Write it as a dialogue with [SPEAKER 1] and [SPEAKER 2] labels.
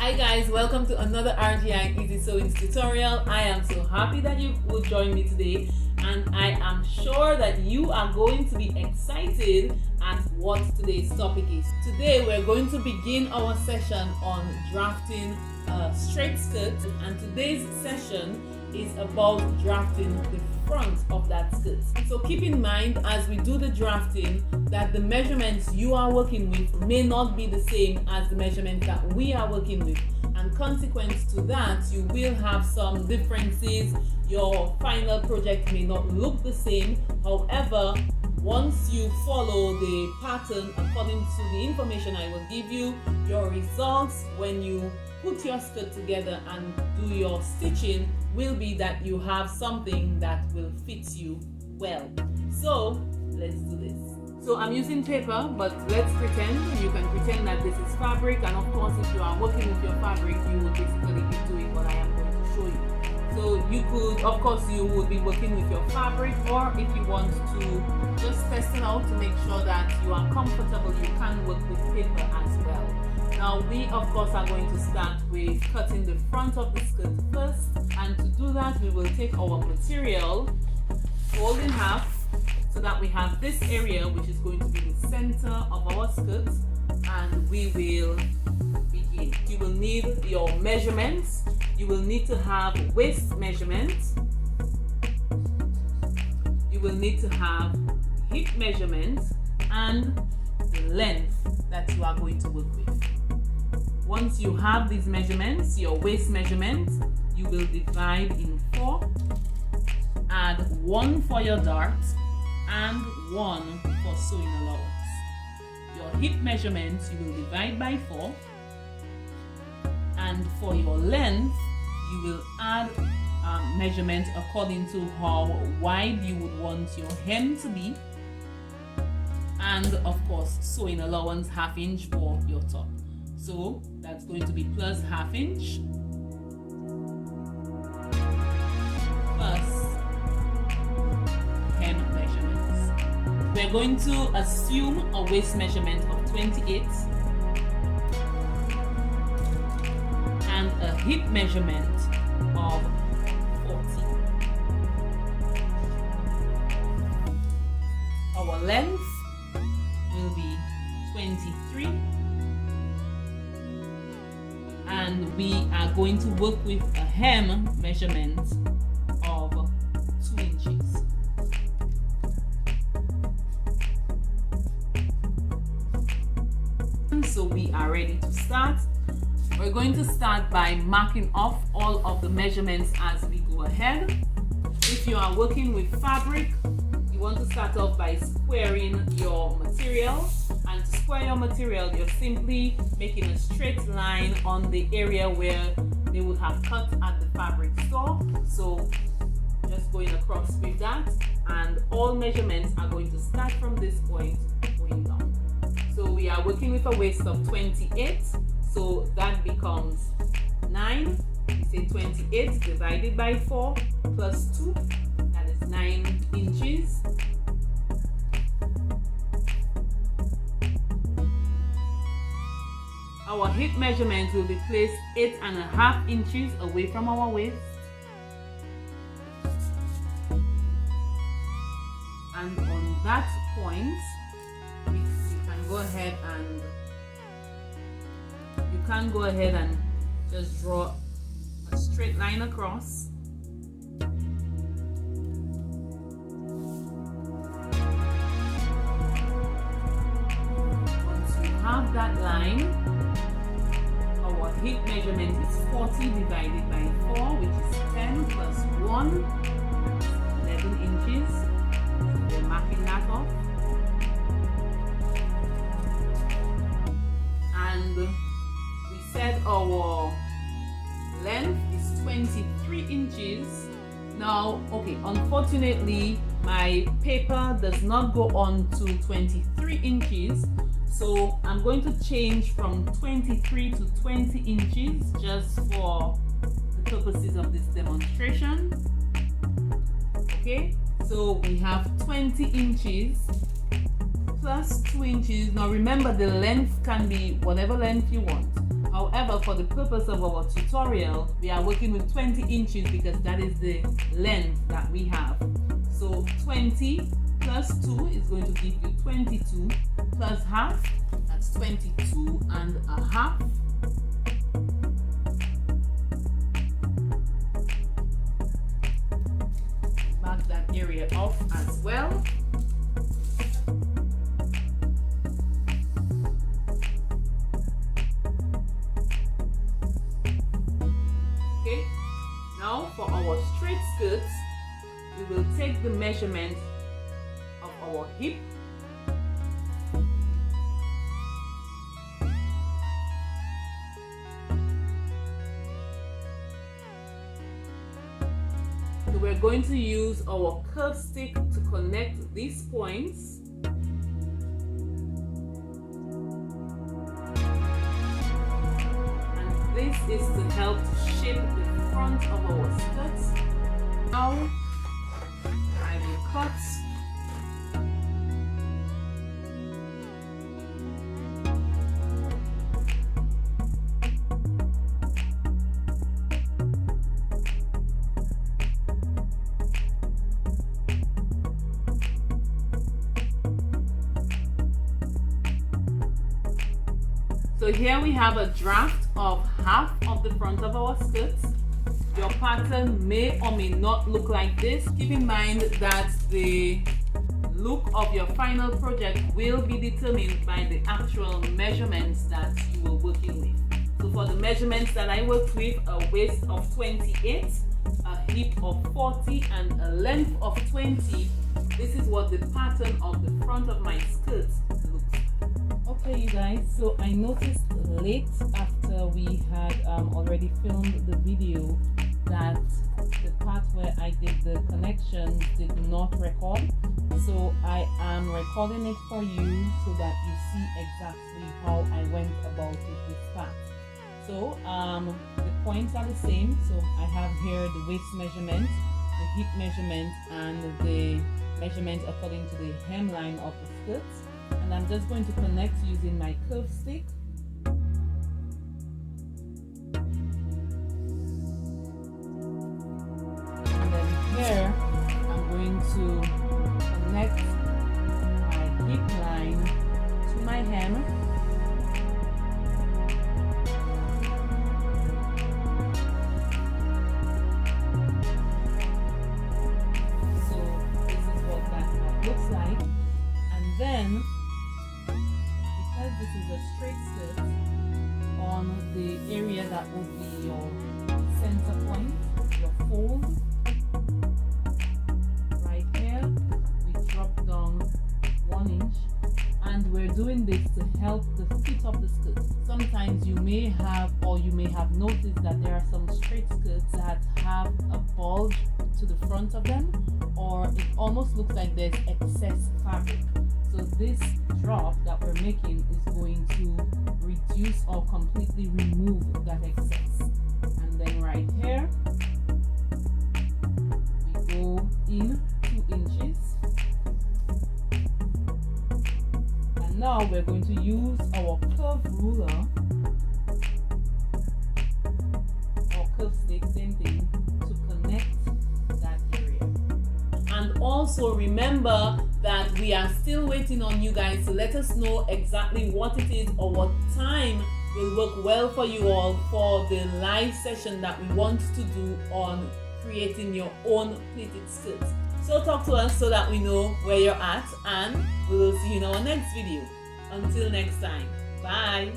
[SPEAKER 1] Hi guys, welcome to another RGI Easy Sewings tutorial. I am so happy that you would join me today, and I am sure that you are going to be excited at what today's topic is. Today we're going to begin our session on drafting a straight skirt, and today's session is about drafting the front of that skirt. So keep in mind as we do the drafting that the measurements you are working with may not be the same as the measurements that we are working with, and consequence to that you will have some differences. Your final project may not look the same. However, once you follow the pattern according to the information I will give you, your results when you put your skirt together and do your stitching will be that you have something that will fit you well. So let's do this. So I'm using paper, but let's pretend. You can pretend that this is fabric, and of course if you are working with your fabric you will basically be doing what I am going to show you. So you could, of course you would be working with your fabric, or if you want to just test it out to make sure that you are comfortable, you can work with paper as well. Now we of course are going to start with cutting the front of the skirt first, and to do that we will take our material, fold in half so that we have this area which is going to be the center of our skirt, and we will begin. You will need your measurements. You will need to have waist measurements. You will need to have hip measurements and the length that you are going to work with. Once you have these measurements, your waist measurement, you will divide in 4, add 1 for your dart and 1 for sewing allowance. Your hip measurements you will divide by 4, and for your length you will add measurement according to how wide you would want your hem to be, and of course sewing allowance 1/2 inch for your top. So that's going to be plus 1/2 inch plus hem measurements. We're going to assume a waist measurement of 28 and a hip measurement of 40. Our length will be 23. And we are going to work with a hem measurement of 2 inches. So we are ready to start. We're going to start by marking off all of the measurements as we go ahead. If you are working with fabric, you want to start off by squaring your material. And to square your material, you're simply making a straight line on the area where they would have cut at the fabric store. So just going across with that, and all measurements are going to start from this point going down. So we are working with a waist of 28, so that becomes 9. We say 28 divided by 4 plus 2, that is 9 inches. Our hip measurement will be placed 8.5 inches away from our waist, and on that point you can go ahead and just draw a straight line across. Once you have that line, our hip measurement is 40 divided by 4, which is 10 plus 1, 11 inches. We're marking that off. And we said our length is 23 inches. Now, okay, unfortunately, my paper does not go on to 23 inches. So I'm going to change from 23 to 20 inches just for the purposes of this demonstration. Okay, so we have 20 inches plus 2 inches. Now remember, the length can be whatever length you want. However, for the purpose of our tutorial, we are working with 20 inches because that is the length that we have. So 20 plus 2 is going to give you 22 plus half, that's 22 and a half. Mark that area off as well. Okay, now for our straight skirts, we will take the measurement of our hip so we're going to use our curve stick to connect these points. And this is to help to shape the front of our skirts. Now I will cut. So here we have a draft of half of the front of our skirts. Your pattern may or may not look like this. Keep in mind that the look of your final project will be determined by the actual measurements that you were working with. So for the measurements that I worked with, a waist of 28, a hip of 40 and a length of 20, this is what the pattern of the front of my skirts looks like. Okay you guys, so I noticed late after we had already filmed the video that the part where I did the connections did not record. So I am recording it for you so that you see exactly how I went about with this part. So the points are the same. So I have here the waist measurement, the hip measurement, and the measurement according to the hemline of the skirts. And I'm just going to connect using my curve stick. And then here I'm going to connect my hip line to my hem. So this is what that looks like. And then, because this is a straight skirt, on the area that would be your center point, your fold, right here, we drop down 1 inch, and we're doing this to help the fit of the skirt. Sometimes you may have, or you may have noticed that there are some straight skirts that have a bulge to the front of them, or it almost looks like there's excess fabric. So this drop that we're making is going to reduce or completely remove that excess. And then right here, we go in 2 inches. And now we're going to use our curve ruler, or curve stick, same thing, to connect that area. And also remember that we are still waiting on you guys to let us know exactly what it is or what time will work well for you all for the live session that we want to do on creating your own pleated skirts. So talk to us so that we know where you're at, and we will see you in our next video. Until next time, bye.